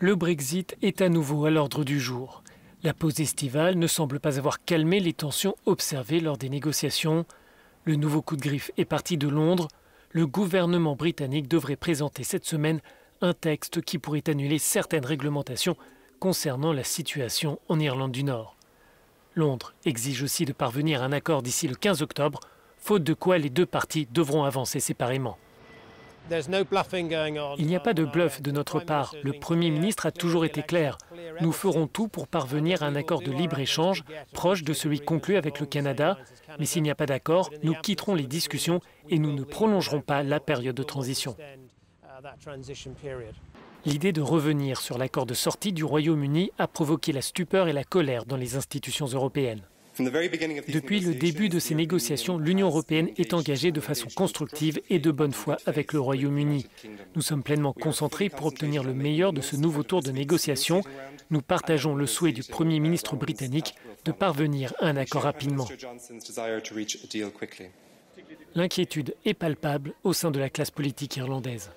Le Brexit est à nouveau à l'ordre du jour. La pause estivale ne semble pas avoir calmé les tensions observées lors des négociations. Le nouveau coup de griffe est parti de Londres. Le gouvernement britannique devrait présenter cette semaine un texte qui pourrait annuler certaines réglementations concernant la situation en Irlande du Nord. Londres exige aussi de parvenir à un accord d'ici le 15 octobre, faute de quoi les deux parties devront avancer séparément. Il n'y a pas de bluff de notre part. Le Premier ministre a toujours été clair. Nous ferons tout pour parvenir à un accord de libre-échange proche de celui conclu avec le Canada. Mais s'il n'y a pas d'accord, nous quitterons les discussions et nous ne prolongerons pas la période de transition. L'idée de revenir sur l'accord de sortie du Royaume-Uni a provoqué la stupeur et la colère dans les institutions européennes. Depuis le début de ces négociations, l'Union européenne est engagée de façon constructive et de bonne foi avec le Royaume-Uni. Nous sommes pleinement concentrés pour obtenir le meilleur de ce nouveau tour de négociations. Nous partageons le souhait du Premier ministre britannique de parvenir à un accord rapidement. L'inquiétude est palpable au sein de la classe politique irlandaise.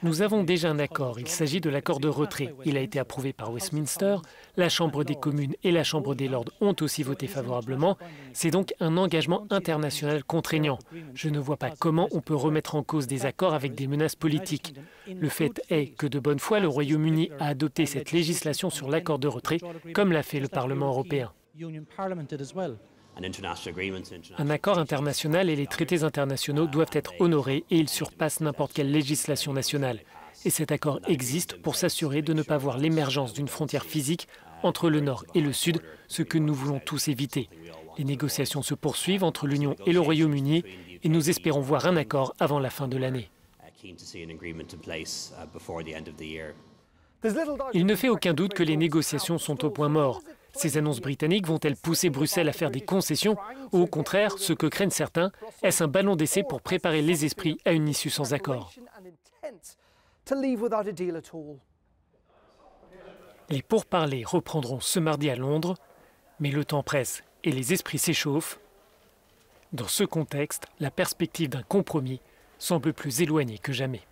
Nous avons déjà un accord, il s'agit de l'accord de retrait. Il a été approuvé par Westminster, la Chambre des communes et la Chambre des lords ont aussi voté favorablement. C'est donc un engagement international contraignant. Je ne vois pas comment on peut remettre en cause des accords avec des menaces politiques. Le fait est que de bonne foi, le Royaume-Uni a adopté cette législation sur l'accord de retrait, comme l'a fait le Parlement européen. Un accord international et les traités internationaux doivent être honorés et ils surpassent n'importe quelle législation nationale. Et cet accord existe pour s'assurer de ne pas voir l'émergence d'une frontière physique entre le Nord et le Sud, ce que nous voulons tous éviter. Les négociations se poursuivent entre l'Union et le Royaume-Uni et nous espérons voir un accord avant la fin de l'année. Il ne fait aucun doute que les négociations sont au point mort. Ces annonces britanniques vont-elles pousser Bruxelles à faire des concessions ou au contraire, ce que craignent certains, est-ce un ballon d'essai pour préparer les esprits à une issue sans accord? Les pourparlers reprendront ce mardi à Londres, mais le temps presse et les esprits s'échauffent. Dans ce contexte, la perspective d'un compromis semble plus éloignée que jamais.